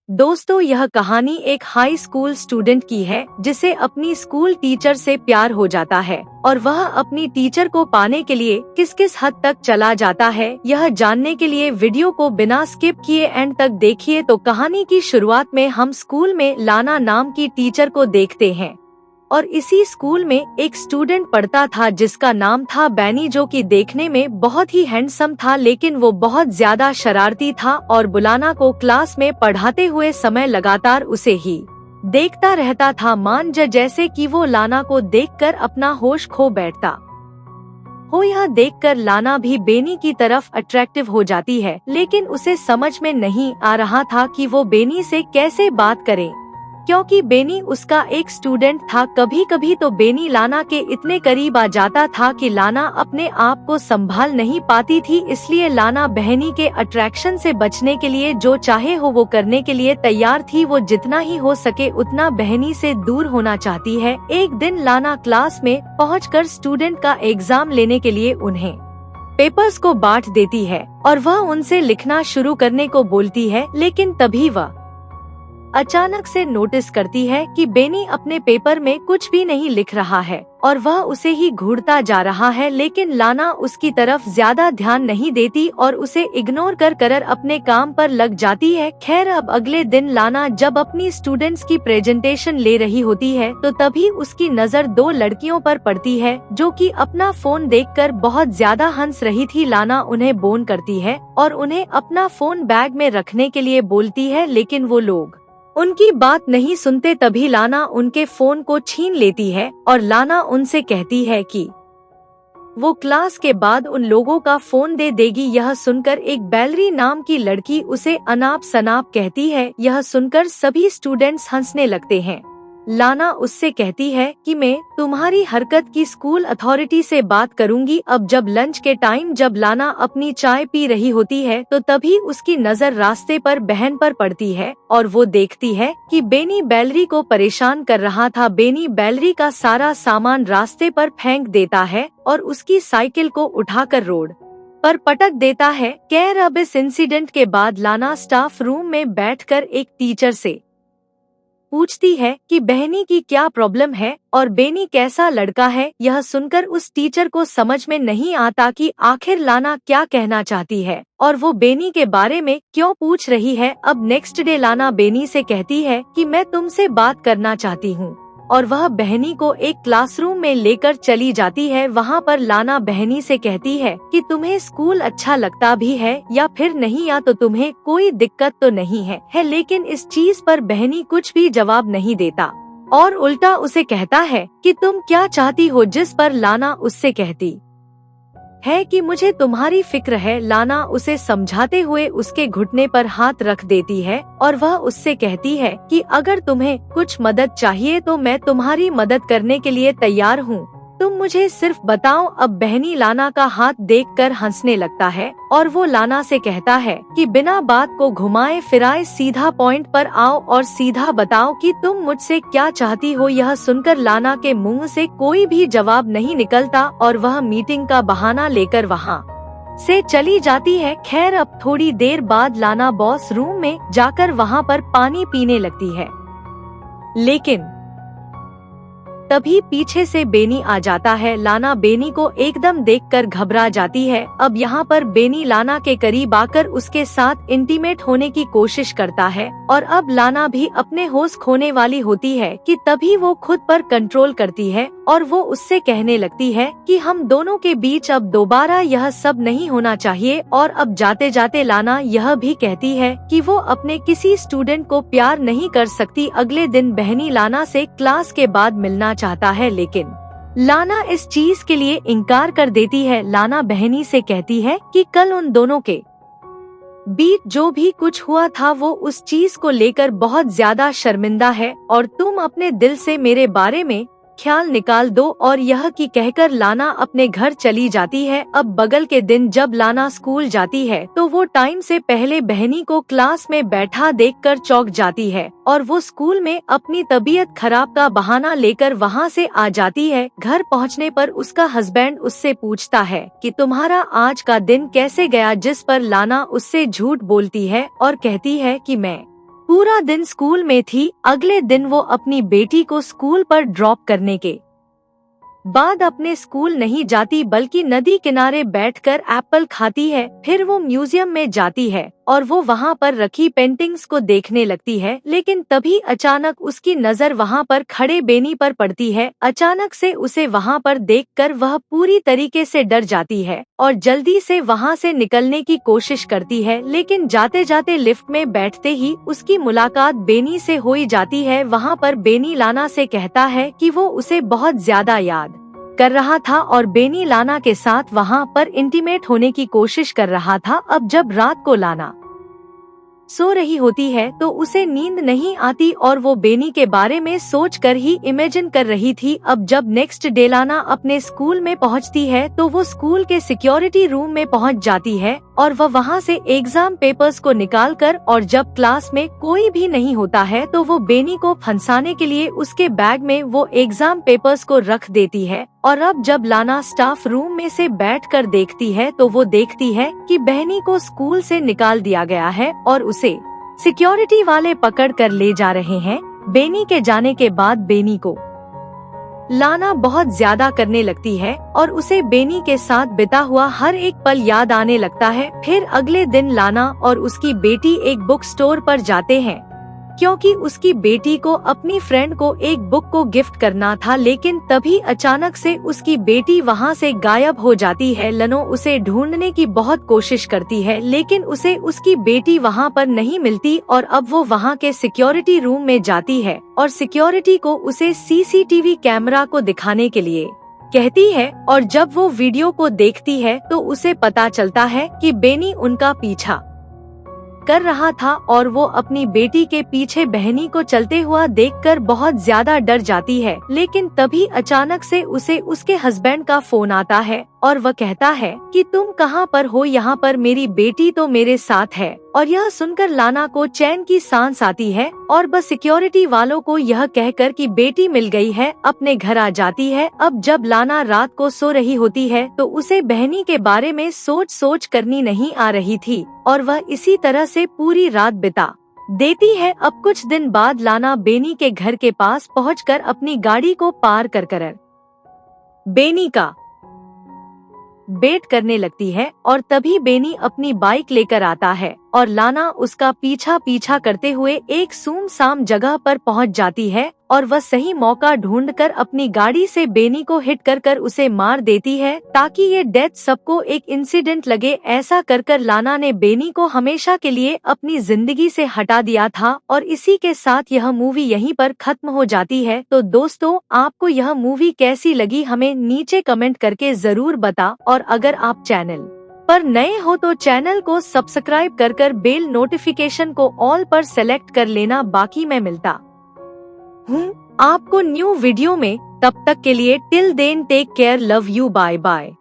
दोस्तों, यह कहानी एक हाई स्कूल स्टूडेंट की है जिसे अपनी स्कूल टीचर से प्यार हो जाता है और वह अपनी टीचर को पाने के लिए किस किस हद तक चला जाता है। यह जानने के लिए वीडियो को बिना स्किप किए एंड तक देखिए। तो कहानी की शुरुआत में हम स्कूल में लाना नाम की टीचर को देखते हैं और इसी स्कूल में एक स्टूडेंट पढ़ता था जिसका नाम था बैनी, जो कि देखने में बहुत ही हैंडसम था, लेकिन वो बहुत ज्यादा शरारती था और बुलाना को क्लास में पढ़ाते हुए समय लगातार उसे ही देखता रहता था, जैसे कि वो लाना को देखकर अपना होश खो बैठता हो। यह देखकर लाना भी बेनी की तरफ अट्रैक्टिव हो जाती है, लेकिन उसे समझ में नहीं आ रहा था कि वो बेनी से कैसे बात करे, क्योंकि बेनी उसका एक स्टूडेंट था। कभी कभी तो बेनी लाना के इतने करीब आ जाता था कि लाना अपने आप को संभाल नहीं पाती थी, इसलिए लाना बहनी के अट्रैक्शन से बचने के लिए जो चाहे हो वो करने के लिए तैयार थी। वो जितना ही हो सके उतना बहनी से दूर होना चाहती है। एक दिन लाना क्लास में पहुंचकर स्टूडेंट का एग्जाम लेने के लिए उन्हें पेपर्स को बांट देती है और वह उनसे लिखना शुरू करने को बोलती है, लेकिन तभी वह अचानक से नोटिस करती है कि बेनी अपने पेपर में कुछ भी नहीं लिख रहा है और वह उसे ही घूरता जा रहा है, लेकिन लाना उसकी तरफ ज्यादा ध्यान नहीं देती और उसे इग्नोर कर अपने काम पर लग जाती है। खैर, अब अगले दिन लाना जब अपनी स्टूडेंट्स की प्रेजेंटेशन ले रही होती है तो तभी उसकी नजर दो लड़कियों पर पड़ती है जो कि अपना फोन देखकर बहुत ज्यादा हंस रही थी। लाना उन्हें बोन करती है और उन्हें अपना फोन बैग में रखने के लिए बोलती है, लेकिन वो लोग उनकी बात नहीं सुनते। तभी लाना उनके फोन को छीन लेती है और लाना उनसे कहती है कि वो क्लास के बाद उन लोगों का फोन दे देगी। यह सुनकर एक बैलरी नाम की लड़की उसे अनाप शनाप कहती है। यह सुनकर सभी स्टूडेंट्स हंसने लगते हैं। लाना उससे कहती है कि मैं तुम्हारी हरकत की स्कूल अथॉरिटी से बात करूंगी। अब जब लंच के टाइम जब लाना अपनी चाय पी रही होती है तो तभी उसकी नजर रास्ते पर बहन पर पड़ती है और वो देखती है कि बेनी बैलरी को परेशान कर रहा था। बेनी बैलरी का सारा सामान रास्ते पर फेंक देता है और उसकी साइकिल को उठाकर रोड पर पटक देता है। खैर, अब इस इंसिडेंट के बाद लाना स्टाफ रूम में बैठकर एक टीचर से पूछती है कि बहनी की क्या प्रॉब्लम है और बेनी कैसा लड़का है। यह सुनकर उस टीचर को समझ में नहीं आता कि आखिर लाना क्या कहना चाहती है और वो बेनी के बारे में क्यों पूछ रही है। अब नेक्स्ट डे लाना बेनी से कहती है कि मैं तुमसे बात करना चाहती हूँ और वह बहनी को एक क्लासरूम में लेकर चली जाती है। वहाँ पर लाना बहनी से कहती है कि तुम्हें स्कूल अच्छा लगता भी है या फिर नहीं, या तो तुम्हें कोई दिक्कत तो नहीं है। लेकिन इस चीज पर बहनी कुछ भी जवाब नहीं देता और उल्टा उसे कहता है कि तुम क्या चाहती हो, जिस पर लाना उससे कहती है कि मुझे तुम्हारी फिक्र है। लाना उसे समझाते हुए उसके घुटने पर हाथ रख देती है और वह उससे कहती है कि अगर तुम्हें कुछ मदद चाहिए तो मैं तुम्हारी मदद करने के लिए तैयार हूँ, तुम मुझे सिर्फ बताओ। अब बहनी लाना का हाथ देखकर हंसने लगता है और वो लाना से कहता है कि बिना बात को घुमाए फिराए सीधा पॉइंट पर आओ और सीधा बताओ कि तुम मुझसे क्या चाहती हो। यह सुनकर लाना के मुंह से कोई भी जवाब नहीं निकलता और वह मीटिंग का बहाना लेकर वहाँ से चली जाती है। खैर, अब थोड़ी देर बाद लाना बॉस रूम में जाकर वहाँ पर पानी पीने लगती है, लेकिन तभी पीछे से बेनी आ जाता है। लाना बेनी को एकदम देखकर घबरा जाती है। अब यहाँ पर बेनी लाना के करीब आकर उसके साथ इंटीमेट होने की कोशिश करता है और अब लाना भी अपने होश खोने वाली होती है कि तभी वो खुद पर कंट्रोल करती है और वो उससे कहने लगती है कि हम दोनों के बीच अब दोबारा यह सब नहीं होना चाहिए। और अब जाते जाते लाना यह भी कहती है कि वो अपने किसी स्टूडेंट को प्यार नहीं कर सकती। अगले दिन बहनी लाना से क्लास के बाद मिलना चाहता है, लेकिन लाना इस चीज के लिए इनकार कर देती है। लाना बहनी से कहती है कि कल उन दोनों के बीच जो भी कुछ हुआ था वो उस चीज को लेकर बहुत ज्यादा शर्मिंदा है और तुम अपने दिल से मेरे बारे में ख्याल निकाल दो। और यह कि कहकर लाना अपने घर चली जाती है। अब बगल के दिन जब लाना स्कूल जाती है तो वो टाइम से पहले बहनी को क्लास में बैठा देखकर चौंक जाती है और वो स्कूल में अपनी तबीयत खराब का बहाना लेकर वहाँ से आ जाती है। घर पहुँचने पर उसका हस्बैंड उससे पूछता है कि तुम्हारा आज का दिन कैसे गया, जिस पर लाना उससे झूठ बोलती है और कहती है कि मैं पूरा दिन स्कूल में थी। अगले दिन वो अपनी बेटी को स्कूल पर ड्रॉप करने के बाद अपने स्कूल नहीं जाती बल्कि नदी किनारे बैठकर एप्पल खाती है। फिर वो म्यूजियम में जाती है और वो वहाँ पर रखी पेंटिंग्स को देखने लगती है, लेकिन तभी अचानक उसकी नज़र वहाँ पर खड़े बेनी पर पड़ती है। अचानक से उसे वहाँ पर देखकर वह पूरी तरीके से डर जाती है और जल्दी से वहाँ से निकलने की कोशिश करती है, लेकिन जाते जाते लिफ्ट में बैठते ही उसकी मुलाकात बेनी से हो जाती है। वहाँ पर बेनी लाना से कहता है कि वो उसे बहुत ज्यादा याद कर रहा था और बेनी लाना के साथ वहाँ पर इंटीमेट होने की कोशिश कर रहा था। अब जब रात को लाना सो रही होती है तो उसे नींद नहीं आती और वो बेनी के बारे में सोचकर ही इमेजिन कर रही थी। अब जब नेक्स्ट डे लाना अपने स्कूल में पहुंचती है तो वो स्कूल के सिक्योरिटी रूम में पहुंच जाती है और वह वहां से एग्जाम पेपर्स को निकालकर, और जब क्लास में कोई भी नहीं होता है तो वो बेनी को फंसाने के लिए उसके बैग में वो एग्जाम पेपर्स को रख देती है। और अब जब लाना स्टाफ रूम में से बैठकर देखती है तो वो देखती है कि बहनी को स्कूल से निकाल दिया गया है और उसे सिक्योरिटी वाले पकड़ कर ले जा रहे हैं। बेनी के जाने के बाद बेनी को लाना बहुत ज्यादा करने लगती है और उसे बेनी के साथ बिता हुआ हर एक पल याद आने लगता है। फिर अगले दिन लाना और उसकी बेटी एक बुक स्टोर पर जाते हैं क्योंकि उसकी बेटी को अपनी फ्रेंड को एक बुक को गिफ्ट करना था, लेकिन तभी अचानक से उसकी बेटी वहां से गायब हो जाती है। लनो उसे ढूंढने की बहुत कोशिश करती है लेकिन उसे उसकी बेटी वहां पर नहीं मिलती और अब वो वहां के सिक्योरिटी रूम में जाती है और सिक्योरिटी को उसे सीसीटीवी कैमरा को दिखाने के लिए कहती है। और जब वो वीडियो को देखती है तो उसे पता चलता है कि बेनी उनका पीछा कर रहा था और वो अपनी बेटी के पीछे बहनी को चलते हुआ देखकर बहुत ज्यादा डर जाती है। लेकिन तभी अचानक से उसे उसके हस्बैंड का फोन आता है और वह कहता है कि तुम कहाँ पर हो, यहाँ पर मेरी बेटी तो मेरे साथ है। और यह सुनकर लाना को चैन की सांस आती है और बस सिक्योरिटी वालों को यह कहकर कि बेटी मिल गई है अपने घर आ जाती है। अब जब लाना रात को सो रही होती है तो उसे बहनी के बारे में सोच करनी नहीं आ रही थी और वह इसी तरह से पूरी रात बिता देती है। अब कुछ दिन बाद लाना बेनी के घर के पास पहुंचकर अपनी गाड़ी को पार कर बेनी का वेट करने लगती है और तभी बेनी अपनी बाइक लेकर आता है और लाना उसका पीछा करते हुए एक सुनसान जगह पर पहुंच जाती है और वह सही मौका ढूंढकर अपनी गाड़ी से बेनी को हिट कर उसे मार देती है ताकि ये डेथ सबको एक इंसिडेंट लगे। ऐसा कर लाना ने बेनी को हमेशा के लिए अपनी जिंदगी से हटा दिया था और इसी के साथ यह मूवी यहीं पर खत्म हो जाती है। तो दोस्तों, आपको यह मूवी कैसी लगी हमें नीचे कमेंट करके जरूर बता, और अगर आप चैनल पर नए हो तो चैनल को सब्सक्राइब कर बेल नोटिफिकेशन को ऑल पर सेलेक्ट कर लेना। बाकी मैं मिलता हूँ आपको न्यू वीडियो में, तब तक के लिए till then take care, love you, bye bye.